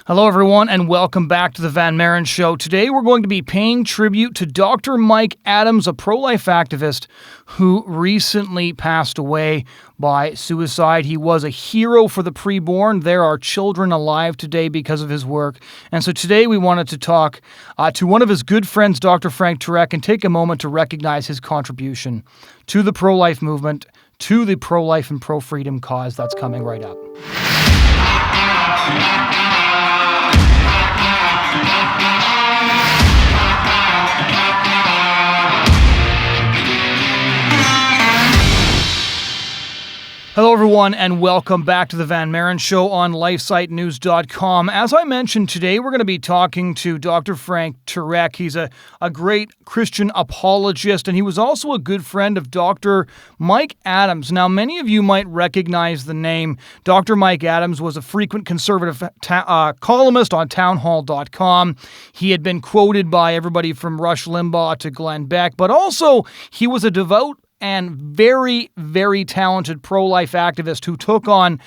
Hello, everyone, and welcome back to the Van Maren Show. Today, we're going to be paying tribute to Dr. Mike Adams, a pro-life activist who recently passed away by suicide. He was a hero for the preborn. There are children alive today because of his work. And so today, we wanted to talk to one of his good friends, Dr. Frank Turek, and take a moment to recognize his contribution to the pro-life movement, to the pro-life and pro-freedom cause that's coming right up. Hello, everyone, and welcome back to the Van Maren Show on LifeSiteNews.com. As I mentioned, today we're going to be talking to Dr. Frank Turek. He's a great Christian apologist, and he was also a good friend of Dr. Mike Adams. Now, many of you might recognize the name. Dr. Mike Adams was a frequent conservative columnist on townhall.com. He had been quoted by everybody from Rush Limbaugh to Glenn Beck, but also he was a devout and very, very talented pro-life activist who took on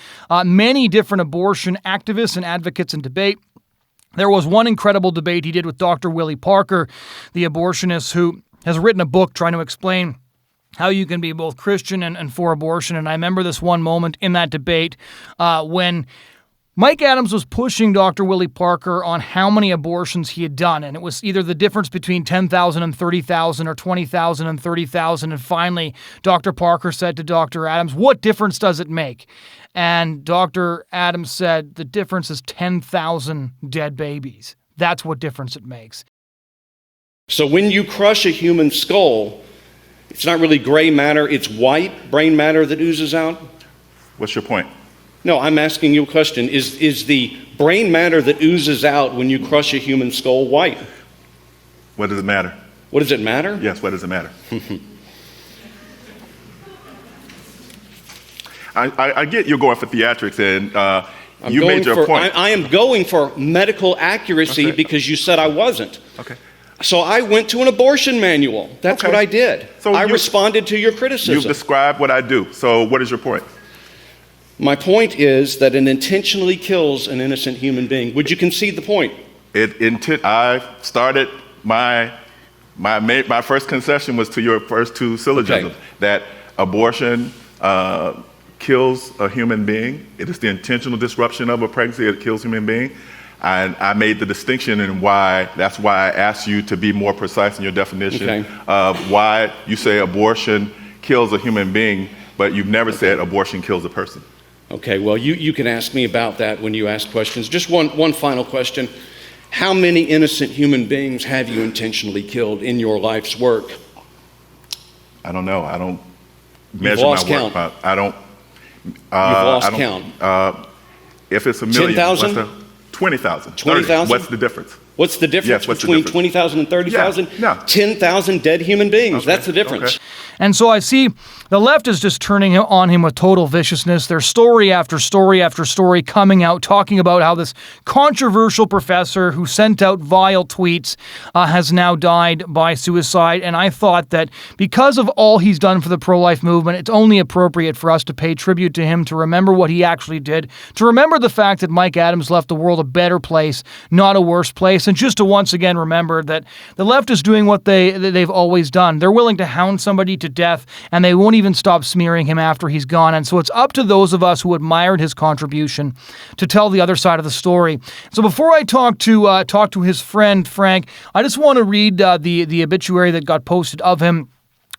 many different abortion activists and advocates in debate. There was one incredible debate he did with Dr. Willie Parker, the abortionist, who has written a book trying to explain how you can be both Christian and for abortion. And I remember this one moment in that debate when Mike Adams was pushing Dr. Willie Parker on how many abortions he had done, and it was either the difference between 10,000 and 30,000 or 20,000 and 30,000, and finally, Dr. Parker said to Dr. Adams, "What difference does it make?" And Dr. Adams said, "The difference is 10,000 dead babies. That's what difference it makes." So when you crush a human skull, it's not really gray matter, it's white brain matter that oozes out? What's your point? No, I'm asking you a question. Is the brain matter that oozes out when you crush a human skull white? What does it matter? What does it matter? Yes, what does it matter? I get you're going for theatrics, and you made your point. I am going for medical accuracy because you said I wasn't. Okay. So I went to an abortion manual. That's what I did. So I responded to your criticism. You've described what I do. So what is your point? My point is that it intentionally kills an innocent human being. Would you concede the point? I started my first concession was to your first two syllogisms, that abortion kills a human being. It is the intentional disruption of a pregnancy that kills a human being. And I made the distinction and that's why I asked you to be more precise in your definition of why you say abortion kills a human being, but you've never said abortion kills a person. Okay, well, you can ask me about that when you ask questions. Just one final question. How many innocent human beings have you intentionally killed in your life's work? I don't know. I don't measure my work. I don't. You've lost count. If it's a million. 10,000? 20,000. 20,000? What's the difference? What's the difference between 20,000 and 30,000? Yeah. 10,000 dead human beings. Okay. That's the difference. Okay. And so I see the left is just turning on him with total viciousness. There's story after story after story coming out talking about how this controversial professor who sent out vile tweets has now died by suicide. And I thought that because of all he's done for the pro-life movement, it's only appropriate for us to pay tribute to him, to remember what he actually did, to remember the fact that Mike Adams left the world a better place, not a worse place, and just to once again remember that the left is doing what they've always done. They're willing to hound somebody to death, and they won't even stop smearing him after he's gone. And so it's up to those of us who admired his contribution to tell the other side of the story. So before I talk to his friend Frank, I just want to read the obituary that got posted of him.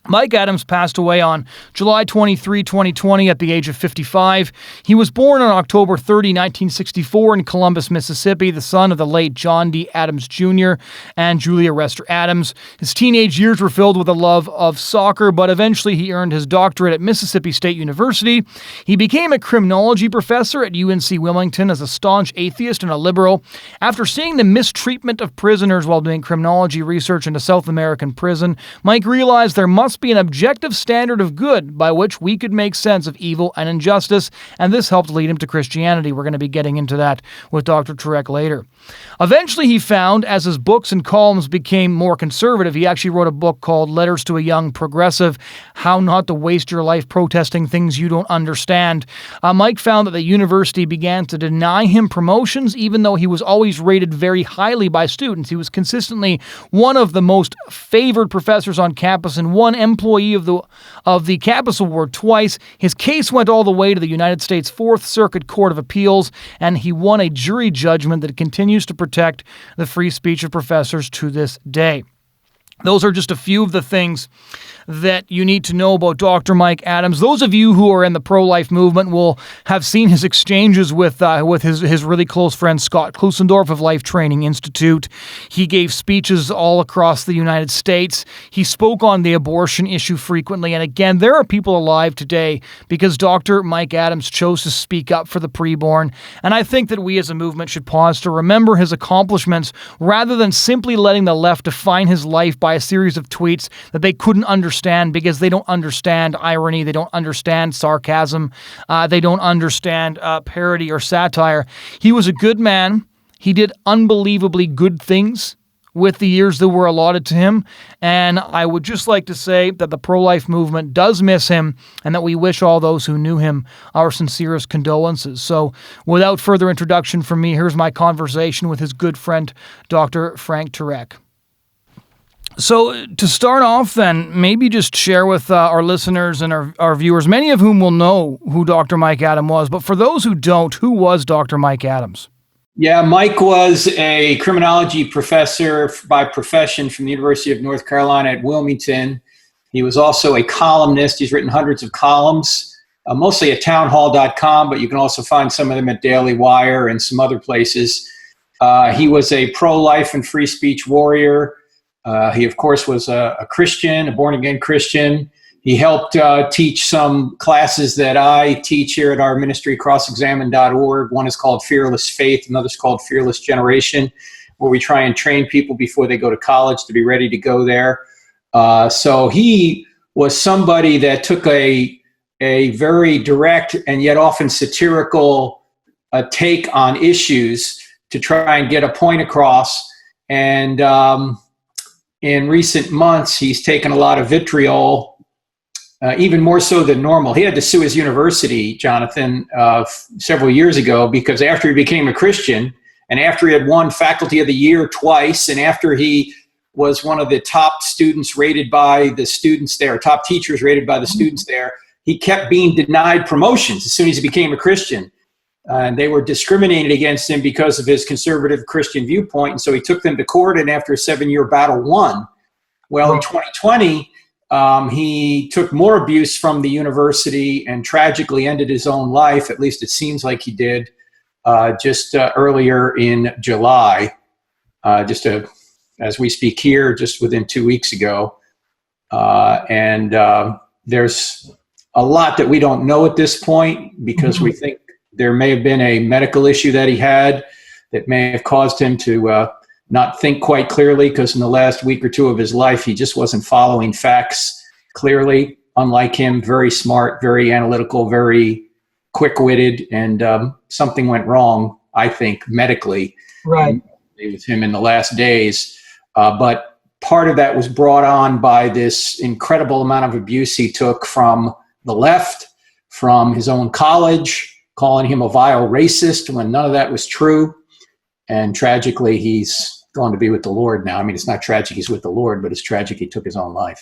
Mike Adams passed away on July 23, 2020 at the age of 55. He was born on October 30, 1964 in Columbus, Mississippi, the son of the late John D. Adams Jr. and Julia Rester Adams. His teenage years were filled with a love of soccer, but eventually he earned his doctorate at Mississippi State University. He became a criminology professor at UNC Wilmington as a staunch atheist and a liberal. After seeing the mistreatment of prisoners while doing criminology research in a South American prison, Mike realized there must must be an objective standard of good by which we could make sense of evil and injustice, and this helped lead him to Christianity. We're going to be getting into that with Dr. Turek later. Eventually, he found, as his books and columns became more conservative, he actually wrote a book called Letters to a Young Progressive, How Not to Waste Your Life Protesting Things You Don't Understand. Mike found that the university began to deny him promotions, even though he was always rated very highly by students. He was consistently one of the most favored professors on campus and one employee of the Campus Award twice. His case went all the way to the United States Fourth Circuit Court of Appeals, and he won a jury judgment that continues to protect the free speech of professors to this day. Those are just a few of the things that you need to know about Dr. Mike Adams. Those of you who are in the pro-life movement will have seen his exchanges with his really close friend Scott Klusendorf of Life Training Institute. He gave speeches all across the United States. He spoke on the abortion issue frequently. And again, there are people alive today because Dr. Mike Adams chose to speak up for the preborn. And I think that we as a movement should pause to remember his accomplishments rather than simply letting the left define his life by a series of tweets that they couldn't understand because they don't understand irony, they don't understand sarcasm, they don't understand parody or satire. He was a good man. He did unbelievably good things with the years that were allotted to him. And I would just like to say that the pro-life movement does miss him and that we wish all those who knew him our sincerest condolences. So without further introduction from me, here's my conversation with his good friend, Dr. Frank Turek. So to start off then, maybe just share with our listeners and our viewers, many of whom will know who Dr. Mike Adams was, but for those who don't, who was Dr. Mike Adams? Yeah, Mike was a criminology professor by profession from the University of North Carolina at Wilmington. He was also a columnist. He's written hundreds of columns, mostly at townhall.com, but you can also find some of them at Daily Wire and some other places. He was a pro-life and free speech warrior. He, of course, was a Christian, a born-again Christian. He helped teach some classes that I teach here at our ministry, crossexamine.org. One is called Fearless Faith, another is called Fearless Generation, where we try and train people before they go to college to be ready to go there. So he was somebody that took a very direct and yet often satirical take on issues to try and get a point across. And in recent months, he's taken a lot of vitriol, even more so than normal. He had to sue his university, Jonathon, several years ago, because after he became a Christian and after he had won Faculty of the Year twice, and after he was one of the top students rated by the students there, top teachers rated by the students there, he kept being denied promotions as soon as he became a Christian. And they were discriminated against him because of his conservative Christian viewpoint. And so he took them to court, and after a 7-year battle, won. Well, in 2020, he took more abuse from the university and tragically ended his own life. At least it seems like he did just earlier in July, as we speak here, just within 2 weeks ago. And there's a lot that we don't know at this point because we think there may have been a medical issue that he had that may have caused him to not think quite clearly, because in the last week or two of his life, he just wasn't following facts clearly. Unlike him, very smart, very analytical, very quick-witted, and something went wrong, I think, medically. Right. With him in the last days. But part of that was brought on by this incredible amount of abuse he took from the left, from his own college, calling him a vile racist when none of that was true. And tragically, he's gone to be with the Lord now. I mean, it's not tragic he's with the Lord, but it's tragic he took his own life.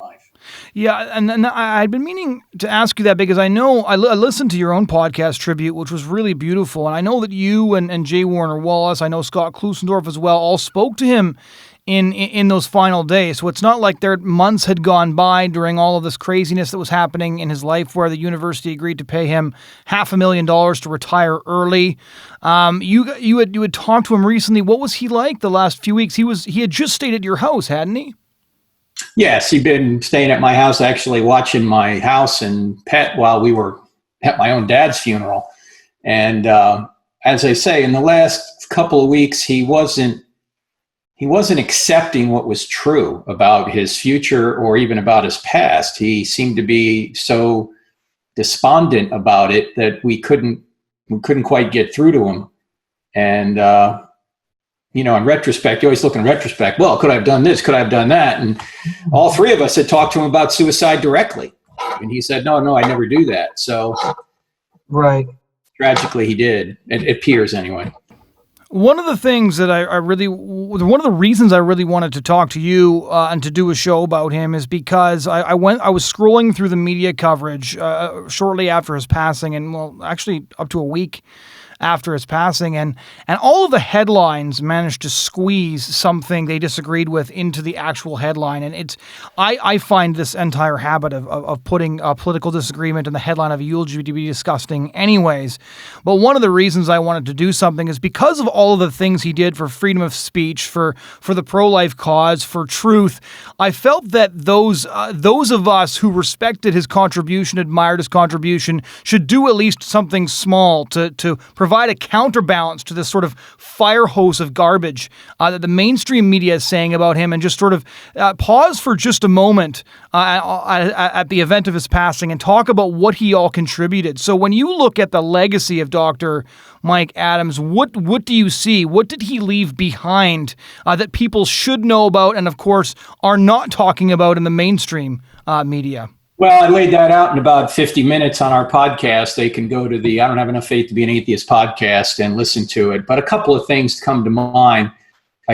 Yeah, and I'd been meaning to ask you that because I know I listened to your own podcast tribute, which was really beautiful. And I know that you and J. Warner Wallace, I know Scott Klusendorf as well, all spoke to him in those final days. So it's not like their months had gone by during all of this craziness that was happening in his life where the university agreed to pay him $500,000 to retire early. You had talked to him recently. What was he like the last few weeks? He had just stayed at your house, hadn't he? Yes, he'd been staying at my house, actually watching my house and pet while we were at my own dad's funeral. And as I say, in the last couple of weeks, he wasn't he wasn't accepting what was true about his future or even about his past. He seemed to be so despondent about it that we couldn't quite get through to him. And in retrospect, you always look in retrospect, well, could I have done this? Could I have done that? And all three of us had talked to him about suicide directly. And he said, no, I never do that. So right. Tragically, he did. It appears anyway. One of the things that one of the reasons I really wanted to talk to you and to do a show about him is because I was scrolling through the media coverage shortly after his passing, and well, actually up to a week after his passing, and all of the headlines managed to squeeze something they disagreed with into the actual headline. And I find this entire habit of putting a political disagreement in the headline of a eulogy to be disgusting anyways. But one of the reasons I wanted to do something is because of all of the things he did for freedom of speech, for the pro-life cause, for truth. I felt that those of us who respected his contribution, admired his contribution, should do at least something small to provide a counterbalance to this sort of fire hose of garbage that the mainstream media is saying about him, and just sort of pause for just a moment at the event of his passing and talk about what he all contributed. So when you look at the legacy of Dr. Mike Adams, what do you see? What did he leave behind that people should know about and, of course, are not talking about in the mainstream media? Well, I laid that out in about 50 minutes on our podcast. They can go to the I Don't Have Enough Faith to Be an Atheist podcast and listen to it. But a couple of things come to mind.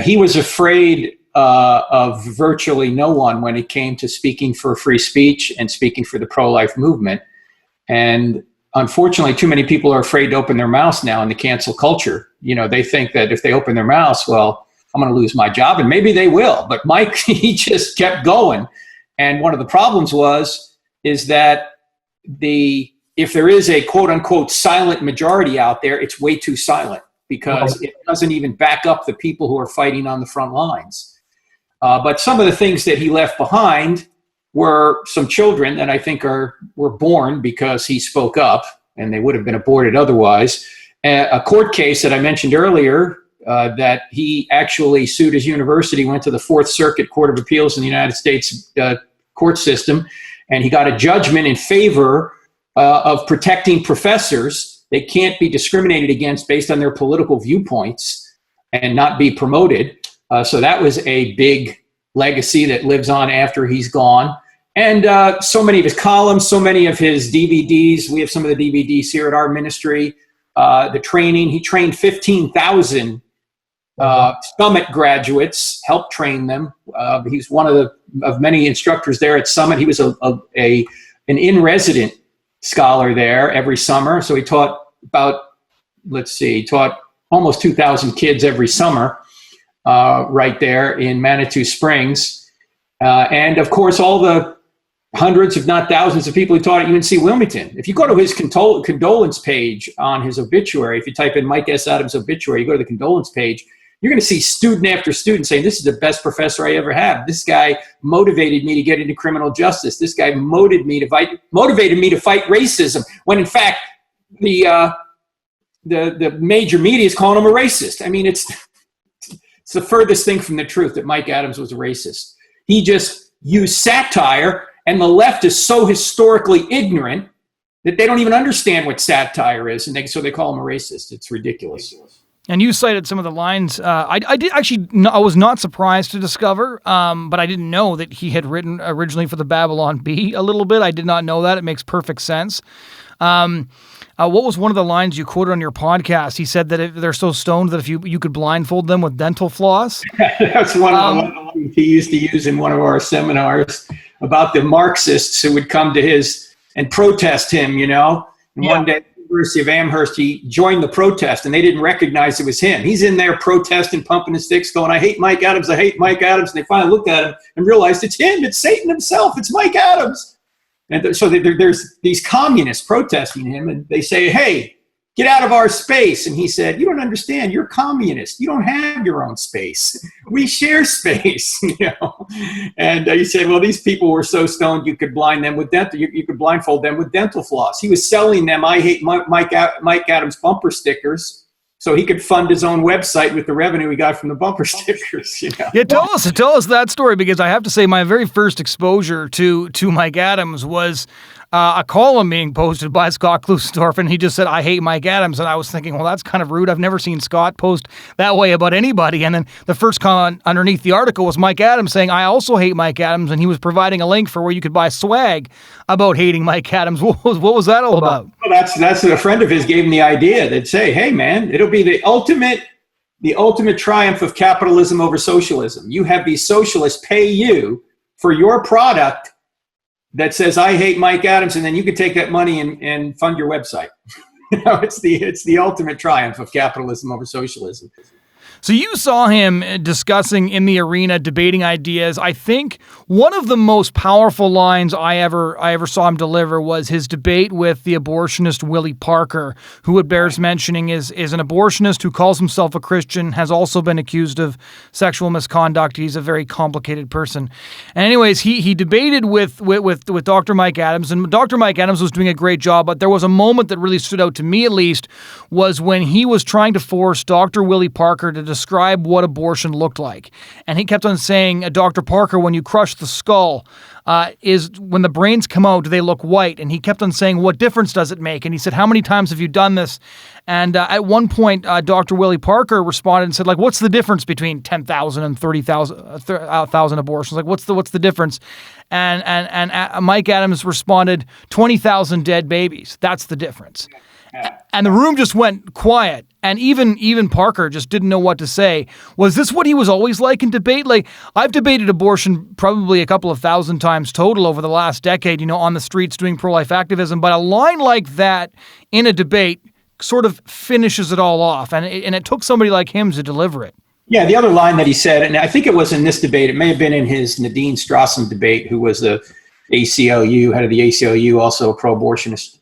He was afraid of virtually no one when it came to speaking for free speech and speaking for the pro-life movement. And unfortunately, too many people are afraid to open their mouths now in the cancel culture. They think that if they open their mouths, well, I'm going to lose my job, and maybe they will. But Mike, he just kept going. And one of the problems is that if there is a quote unquote silent majority out there, it's way too silent because it doesn't even back up the people who are fighting on the front lines. But some of the things that he left behind were some children that I think were born because he spoke up, and they would have been aborted otherwise. A court case that I mentioned earlier, that he actually sued his university, went to the Fourth Circuit Court of Appeals in the United States court system, and he got a judgment in favor of protecting professors. They can't be discriminated against based on their political viewpoints and not be promoted. So that was a big legacy that lives on after he's gone. And so many of his columns, so many of his DVDs. We have some of the DVDs here at our ministry. The training, he trained 15,000 Summit graduates, helped train them. He's one of many instructors there at Summit. He was an in-resident scholar there every summer. So he taught almost 2,000 kids every summer right there in Manitou Springs. And of course, all the hundreds, if not thousands of people he taught at UNC Wilmington. If you go to his condolence page on his obituary, if you type in Mike S. Adams obituary, you go to the condolence page, you're going to see student after student saying, this is the best professor I ever had. This guy motivated me to get into criminal justice. This guy motivated me to fight racism, when in fact the major media is calling him a racist. I mean, it's the furthest thing from the truth that Mike Adams was a racist. He just used satire, and the left is so historically ignorant that they don't even understand what satire is, and so they call him a racist. It's ridiculous. And you cited some of the lines. I was not surprised to discover, but I didn't know that he had written originally for the Babylon Bee a little bit. I did not know that. It makes perfect sense. What was one of the lines you quoted on your podcast? He said that if they're so stoned that if you could blindfold them with dental floss. That's one of the lines he used to use in one of our seminars about the Marxists who would come to his and protest him, And one day, University of Amherst, he joined the protest, and they didn't recognize it was him. He's in there protesting, pumping his sticks, going, I hate Mike Adams, I hate Mike Adams. And they finally looked at him and realized it's him, it's Satan himself, it's Mike Adams. And so there's these communists protesting him, and they say, hey, get out of our space. And he said, you don't understand, you're communist. You don't have your own space. We share space, And he said, well, these people were so stoned you could blind them with you could blindfold them with dental floss. He was selling them I hate Mike Adams bumper stickers so he could fund his own website with the revenue he got from the bumper stickers. Yeah, tell us that story, because I have to say my very first exposure to Mike Adams was a column being posted by Scott Klusendorf, and he just said, "I hate Mike Adams," and I was thinking, well, that's kind of rude. I've never seen Scott post that way about anybody. And then the first comment underneath the article was Mike Adams saying, "I also hate Mike Adams," and he was providing a link for where you could buy swag about hating Mike Adams. What was that all about? Well, that's a friend of his gave him the idea. They'd say, "Hey, man, it'll be the ultimate triumph of capitalism over socialism. You have these socialists pay you for your product that says, 'I hate Mike Adams,' and then you can take that money and fund your website." It's the ultimate triumph of capitalism over socialism. So you saw him discussing in the arena, debating ideas. I think one of the most powerful lines I ever saw him deliver was his debate with the abortionist Willie Parker, who, it bears mentioning, is an abortionist who calls himself a Christian, has also been accused of sexual misconduct. He's a very complicated person. And anyways, he debated with Dr. Mike Adams, and Dr. Mike Adams was doing a great job, but there was a moment that really stood out to me, at least, was when he was trying to force Dr. Willie Parker to describe what abortion looked like. And he kept on saying, "Dr. Parker, when you crush the skull, is when the brains come out, do they look white?" And he kept on saying, "What difference does it make?" And he said, "How many times have you done this?" And at one point, Dr. Willie Parker responded and said, like, "What's the difference between 10,000 and 30,000 abortions? Like, what's the difference?" And Mike Adams responded, 20,000 dead babies. That's the difference. And the room just went quiet. And even Parker just didn't know what to say. Was this what he was always like in debate? Like, I've debated abortion probably a couple of thousand times total over the last decade, on the streets doing pro-life activism. But a line like that in a debate sort of finishes it all off. And it took somebody like him to deliver it. Yeah, the other line that he said, and I think it was in this debate, it may have been in his Nadine Strossen debate, who was the ACLU, head of the ACLU, also a pro-abortionist.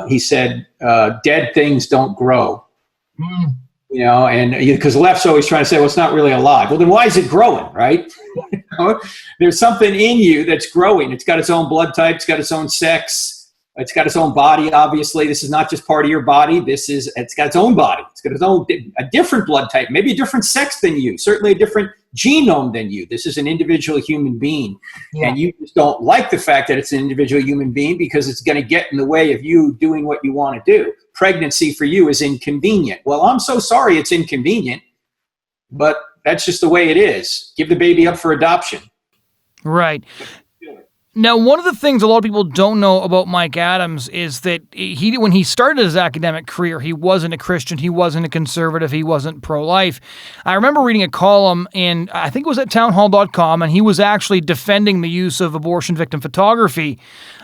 He said, "Dead things don't grow." And because the left's always trying to say, well, it's not really alive. Well, then why is it growing, right? There's something in you that's growing. It's got its own blood type. It's got its own sex. It's got its own body, obviously. This is not just part of your body. It's got its own body. It's got its own, a different blood type, maybe a different sex than you, certainly a different genome than you. This is an individual human being. Yeah. And you just don't like the fact that it's an individual human being because it's going to get in the way of you doing what you want to do. Pregnancy for you is inconvenient. Well, I'm so sorry it's inconvenient, but that's just the way it is. Give the baby up for adoption. Right. Now, one of the things a lot of people don't know about Mike Adams is that when he started his academic career, he wasn't a Christian, he wasn't a conservative, he wasn't pro-life. I remember reading a column in, I think it was at townhall.com, and he was actually defending the use of abortion victim photography,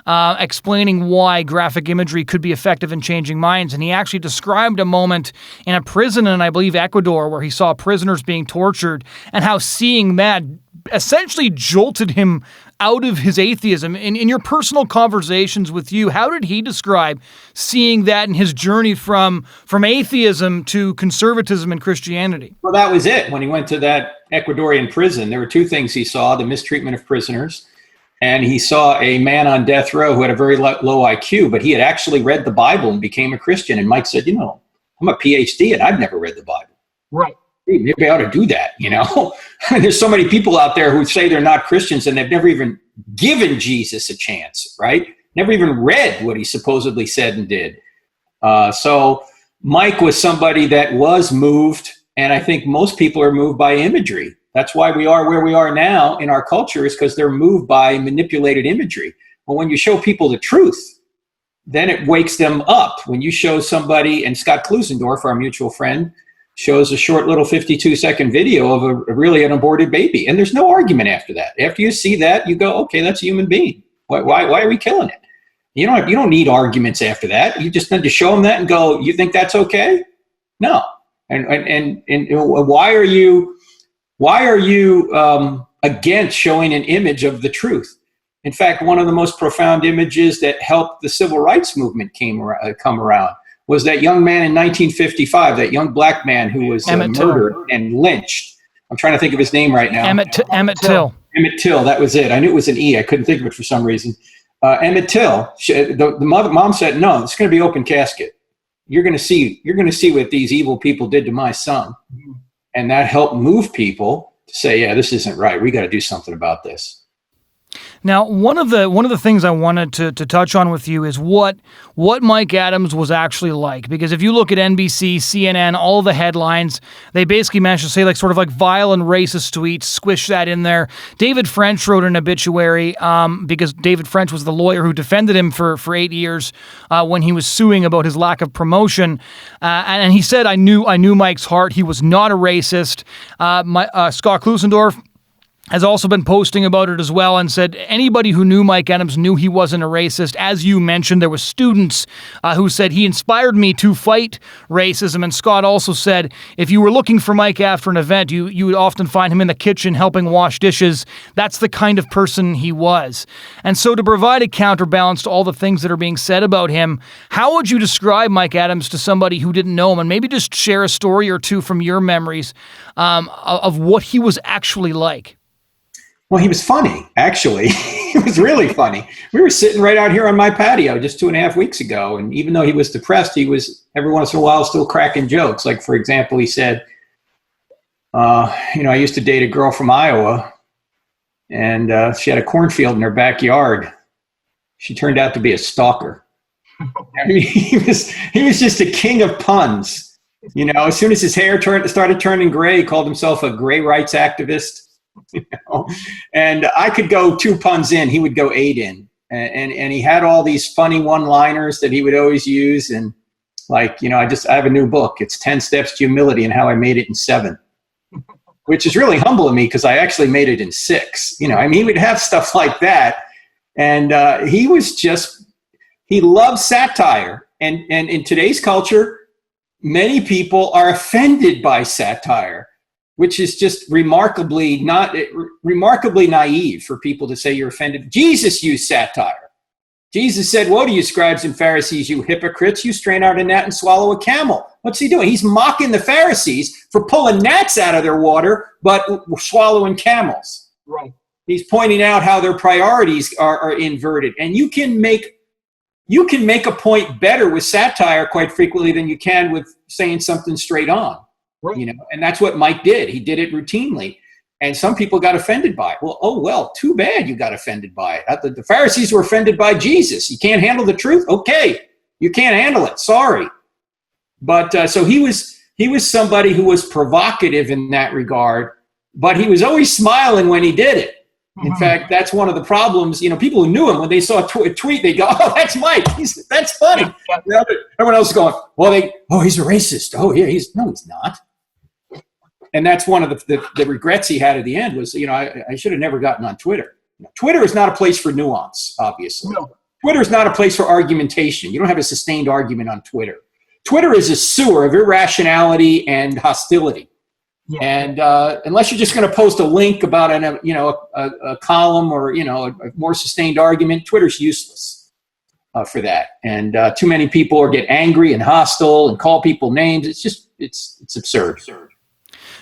explaining why graphic imagery could be effective in changing minds. And he actually described a moment in a prison in, I believe, Ecuador, where he saw prisoners being tortured, and how seeing that essentially jolted him out of his atheism. In your personal conversations with you, how did he describe seeing that in his journey from atheism to conservatism and Christianity? Well, that was it. When he went to that Ecuadorian prison, there were two things he saw: the mistreatment of prisoners, and he saw a man on death row who had a very low IQ, but he had actually read the Bible and became a Christian. And Mike said, I'm a PhD and I've never read the Bible. Right. Maybe I ought to do that, There's so many people out there who say they're not Christians and they've never even given Jesus a chance, right? Never even read what he supposedly said and did. So Mike was somebody that was moved, and I think most people are moved by imagery. That's why we are where we are now in our culture, is because they're moved by manipulated imagery. Well, when you show people the truth, then it wakes them up. When you show somebody, and Scott Klusendorf, our mutual friend, shows a short little 52-second video of an aborted baby. And there's no argument after that. After you see that, you go, okay, that's a human being. Why are we killing it? You don't need arguments after that. You just need to show them that and go, you think that's okay? No. And why are you against showing an image of the truth? In fact, one of the most profound images that helped the civil rights movement come around was that young man in 1955, that young black man who was murdered and lynched. I'm trying to think of his name right now. Emmett Till. Emmett Till, that was it. I knew it was an E. I couldn't think of it for some reason. Emmett Till, the mom said, no, it's going to be open casket. you're going to see what these evil people did to my son. And that helped move people to say, yeah, this isn't right. We got to do something about this. Now, one of the things I wanted to touch on with you is what Mike Adams was actually like. Because if you look at NBC, CNN, all the headlines, they basically managed to say sort of vile and racist tweets, squish that in there. David French wrote an obituary because David French was the lawyer who defended him for 8 years when he was suing about his lack of promotion. And he said, I knew Mike's heart. He was not a racist. Scott Klusendorf has also been posting about it as well and said anybody who knew Mike Adams knew he wasn't a racist. As you mentioned, there were students who said he inspired me to fight racism. And Scott also said if you were looking for Mike after an event, you would often find him in the kitchen helping wash dishes. That's the kind of person he was. And so to provide a counterbalance to all the things that are being said about him, how would you describe Mike Adams to somebody who didn't know him? And maybe just share a story or two from your memories of what he was actually like. Well, he was funny, actually. He was really funny. We were sitting right out here on my patio just 2.5 weeks ago, and even though he was depressed, he was every once in a while still cracking jokes. Like, for example, he said, I used to date a girl from Iowa, and she had a cornfield in her backyard. She turned out to be a stalker. I mean, he was just a king of puns. As soon as his hair started turning gray, he called himself a gray rights activist. And I could go 2 puns in, he would go 8 in, and he had all these funny one-liners that he would always use. And I have a new book. It's 10 Steps to Humility and How I Made It in 7, which is really humble of me because I actually made it in 6. He would have stuff like that, and he loved satire. And in today's culture, many people are offended by satire, which is just remarkably naive for people to say you're offended. Jesus used satire. Jesus said, woe to you, scribes and Pharisees, you hypocrites, you strain out a gnat and swallow a camel. What's he doing? He's mocking the Pharisees for pulling gnats out of their water, but swallowing camels. Right. He's pointing out how their priorities are inverted. And you can make a point better with satire quite frequently than you can with saying something straight on. Right. And that's what Mike did. He did it routinely. And some people got offended by it. Well, too bad you got offended by it. The Pharisees were offended by Jesus. You can't handle the truth? Okay. You can't handle it. Sorry. But so he was somebody who was provocative in that regard, but he was always smiling when he did it. In fact, that's one of the problems. People who knew him, when they saw a tweet, they go, "Oh, that's Mike. That's funny." Everyone else is going, "Well, he's a racist. Oh, yeah, he's not." And that's one of the regrets he had at the end was, I should have never gotten on Twitter. Twitter is not a place for nuance, obviously. No. Twitter is not a place for argumentation. You don't have a sustained argument on Twitter. Twitter is a sewer of irrationality and hostility. Yeah. And unless you're just going to post a link about a column or a more sustained argument, Twitter's useless for that. And too many people get angry and hostile and call people names. It's absurd.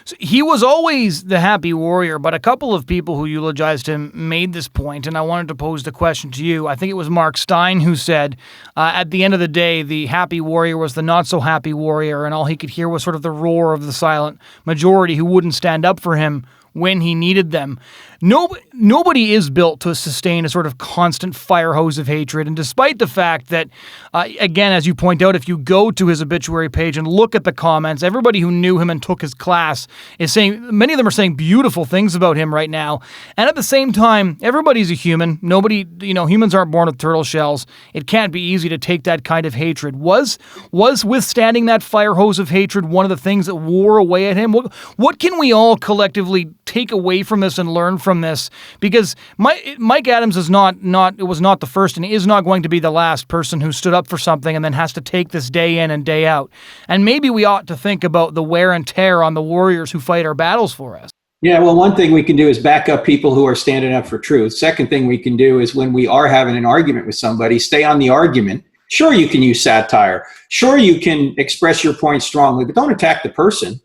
So he was always the happy warrior, but a couple of people who eulogized him made this point, and I wanted to pose the question to you. I think it was Mark Stein who said, at the end of the day, the happy warrior was the not-so-happy warrior, and all he could hear was sort of the roar of the silent majority who wouldn't stand up for him when he needed them. Nobody is built to sustain a sort of constant fire hose of hatred. And despite the fact that, again, as you point out, if you go to his obituary page and look at the comments, everybody who knew him and took his class is saying, many of them are saying beautiful things about him right now. And at the same time, everybody's a human. Humans aren't born with turtle shells. It can't be easy to take that kind of hatred. Was withstanding that fire hose of hatred one of the things that wore away at him? What can we all collectively take away from this and learn from this? Because Mike Adams was not the first and is not going to be the last person who stood up for something and then has to take this day in and day out. And maybe we ought to think about the wear and tear on the warriors who fight our battles for us. Yeah, well, one thing we can do is back up people who are standing up for truth. Second thing we can do is when we are having an argument with somebody, stay on the argument. Sure, you can use satire. Sure, you can express your point strongly, but don't attack the person.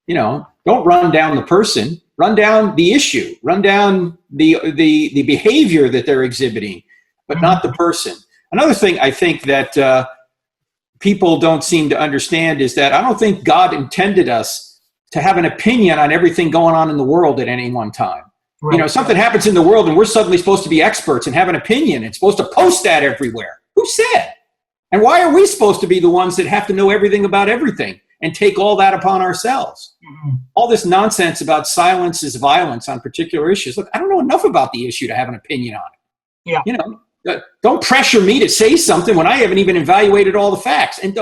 Don't run down the person. Run down the issue, run down the behavior that they're exhibiting, but not the person. Another thing I think that people don't seem to understand is that I don't think God intended us to have an opinion on everything going on in the world at any one time. Right. You know, something happens in the world and we're suddenly supposed to be experts and have an opinion and supposed to post that everywhere. Who said? And why are we supposed to be the ones that have to know everything about everything and take all that upon ourselves? Mm-hmm. All this nonsense about silence is violence on particular issues. Look, I don't know enough about the issue to have an opinion on it. Yeah. You know, don't pressure me to say something when I haven't even evaluated all the facts. And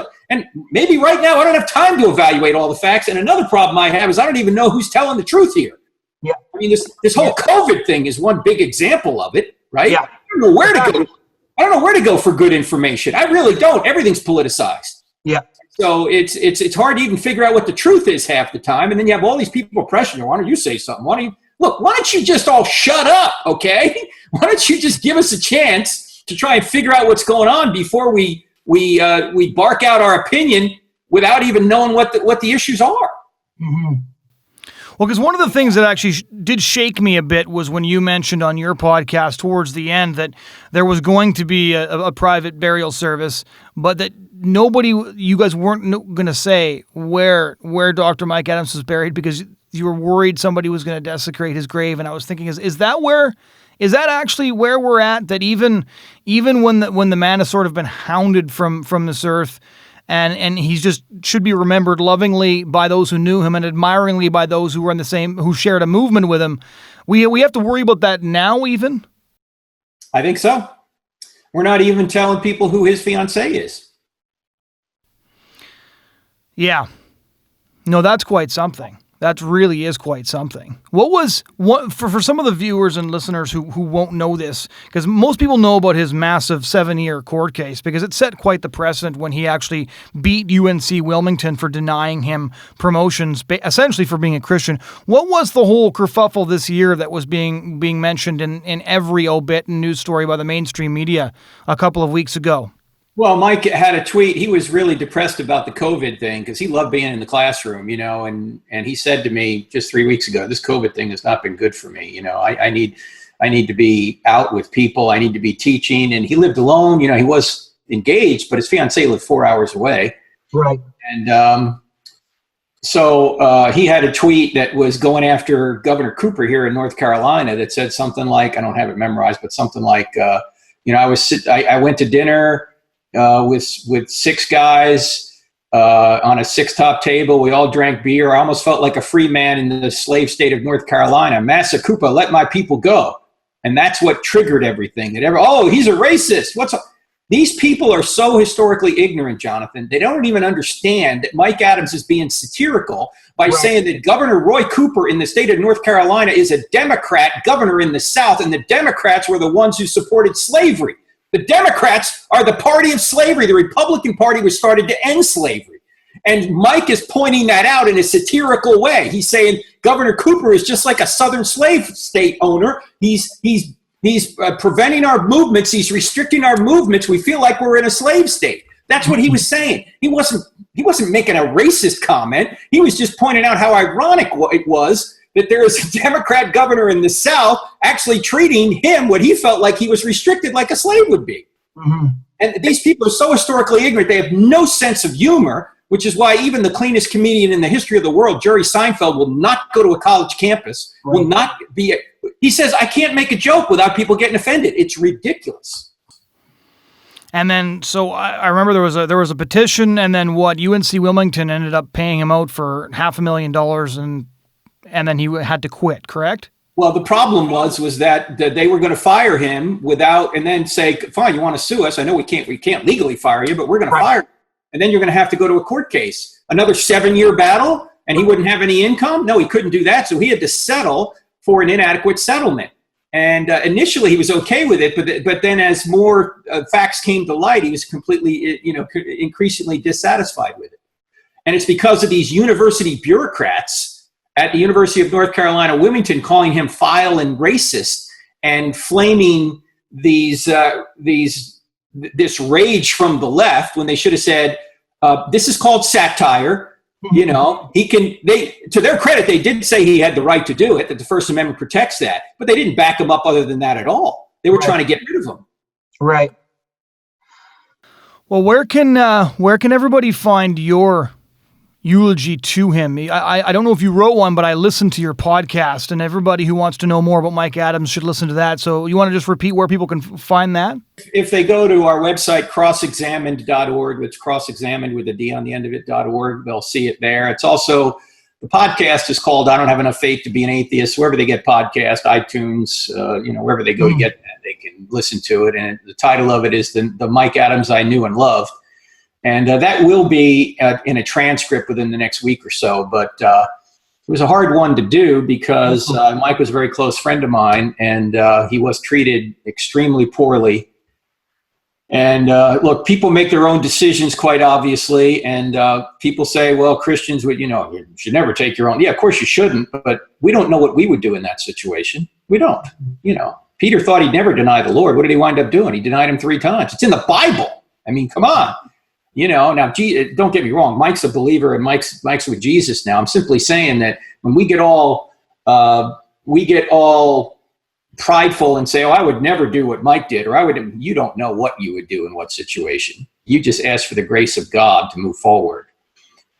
maybe right now I don't have time to evaluate all the facts. And another problem I have is I don't even know who's telling the truth here. Yeah. I mean, this whole COVID thing is one big example of it, right? Yeah. I don't know where to go. I don't know where to go for good information. I really don't. Everything's politicized. Yeah. So it's hard to even figure out what the truth is half the time. And then you have all these people pressuring, why don't you say something? Why don't you just all shut up, okay? Why don't you just give us a chance to try and figure out what's going on before we bark out our opinion without even knowing what the issues are? Mm-hmm. Well, because one of the things that actually did shake me a bit was when you mentioned on your podcast towards the end that there was going to be a private burial service, but that you guys weren't going to say where Dr. Mike Adams was buried because you were worried somebody was going to desecrate his grave. And I was thinking, is that actually where we're at? That even when the man has sort of been hounded from this earth, and he's just should be remembered lovingly by those who knew him and admiringly by those who were in the same, who shared a movement with him. We have to worry about that now even? I think so. We're not even telling people who his fiancée is. Yeah. No, that's quite something. That really is quite something. For some of the viewers and listeners who won't know this, because most people know about his massive 7-year court case, because it set quite the precedent when he actually beat UNC Wilmington for denying him promotions, essentially for being a Christian. What was the whole kerfuffle this year that was being mentioned in every obit and news story by the mainstream media a couple of weeks ago? Well, Mike had a tweet. He was really depressed about the COVID thing because he loved being in the classroom, you know, and he said to me just 3 weeks ago, this COVID thing has not been good for me. You know, I need to be out with people. I need to be teaching. And he lived alone. You know, he was engaged, but his fiancée lived 4 hours away. Right. And so he had a tweet that was going after Governor Cooper here in North Carolina that said something like, I don't have it memorized, but something like, you know, I went to dinner with 6 guys on a 6-top table. We all drank beer. I almost felt like a free man in the slave state of North Carolina. Massa Cooper, let my people go. And that's what triggered everything. He's a racist. These people are so historically ignorant, Jonathan. They don't even understand that Mike Adams is being satirical by saying that Governor Roy Cooper in the state of North Carolina is a Democrat governor in the South, and the Democrats were the ones who supported slavery. The Democrats are the party of slavery. The Republican Party was started to end slavery. And Mike is pointing that out in a satirical way. He's saying Governor Cooper is just like a Southern slave state owner. He's preventing our movements. He's restricting our movements. We feel like we're in a slave state. That's what he was saying. He wasn't making a racist comment. He was just pointing out how ironic it was that there is a Democrat governor in the South actually treating him what he felt like he was restricted like a slave would be. Mm-hmm. And these people are so historically ignorant, they have no sense of humor, which is why even the cleanest comedian in the history of the world, Jerry Seinfeld, will not go to a college campus, will not be, he says, I can't make a joke without people getting offended. It's ridiculous. And then, so I remember there was a petition, and then UNC Wilmington ended up paying him out for $500,000 and then he had to quit, correct? Well, the problem was that they were going to fire him and then say, fine, you want to sue us? I know we can't legally fire you, but we're going to fire you. And then you're going to have to go to a court case. Another 7-year battle, and he wouldn't have any income? No, he couldn't do that. So he had to settle for an inadequate settlement. And initially he was okay with it, but then as more facts came to light, he was completely, increasingly dissatisfied with it. And it's because of these university bureaucrats at the University of North Carolina, Wilmington, calling him vile and racist and flaming this rage from the left when they should have said, this is called satire. You know, to their credit, they did say he had the right to do it, that the First Amendment protects that, but they didn't back him up other than that at all. They were trying to get rid of him. Right. Well, where can everybody find your eulogy to him? I don't know if you wrote one, but I listened to your podcast, and everybody who wants to know more about Mike Adams should listen to that. So you want to just repeat where people can find that? If they go to our website, crossexamined.org, it's crossexamined with a D on the end of it.org, they'll see it there. It's also, the podcast is called I Don't Have Enough Faith to Be an Atheist. Wherever they get podcasts, iTunes, wherever they go to get that, they can listen to it. And the title of it is the Mike Adams I Knew and Loved. And that will be in a transcript within the next week or so. But it was a hard one to do because Mike was a very close friend of mine, and he was treated extremely poorly. And look, people make their own decisions, quite obviously. And people say, well, Christians would, you should never take your own. Yeah, of course you shouldn't. But we don't know what we would do in that situation. We don't. Peter thought he'd never deny the Lord. What did he wind up doing? He denied him 3 times. It's in the Bible. I mean, come on. Now, don't get me wrong. Mike's a believer, and Mike's with Jesus now. I'm simply saying that when we get all prideful and say, "Oh, I would never do what Mike did," or you don't know what you would do in what situation. You just ask for the grace of God to move forward.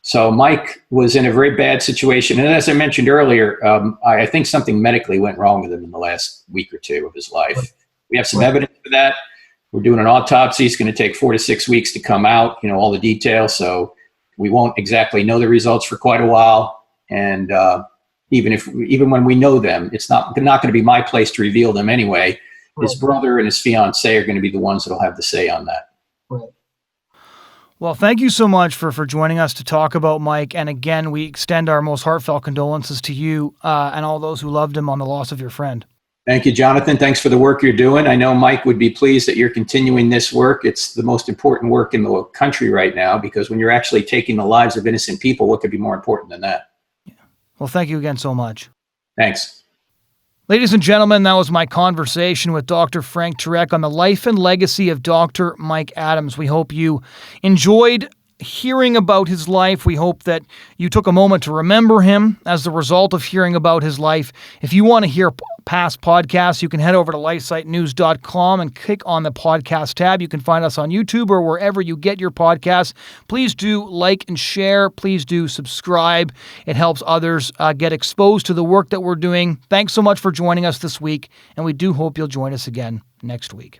So Mike was in a very bad situation, and as I mentioned earlier, I think something medically went wrong with him in the last week or 2 of his life. We have some evidence for that. We're doing an autopsy. It's going to take 4 to 6 weeks to come out, all the details. So we won't exactly know the results for quite a while. And even when we know them, it's not going to be my place to reveal them anyway. His brother and his fiance are going to be the ones that'll have the say on that. Right. Well, thank you so much for joining us to talk about Mike. And again, we extend our most heartfelt condolences to you and all those who loved him on the loss of your friend. Thank you, Jonathan. Thanks for the work you're doing. I know Mike would be pleased that you're continuing this work. It's the most important work in the country right now, because when you're actually taking the lives of innocent people, what could be more important than that? Yeah. Well, thank you again so much. Thanks. Ladies and gentlemen, that was my conversation with Dr. Frank Turek on the life and legacy of Dr. Mike Adams. We hope you enjoyed hearing about his life. We hope that you took a moment to remember him as the result of hearing about his life. If you want to hear past podcasts, you can head over to lifesitenews.com and click on the podcast tab. You can find us on YouTube or wherever you get your podcasts. Please do like and share. Please do subscribe. It helps others get exposed to the work that we're doing. Thanks so much for joining us this week, and we do hope you'll join us again next week.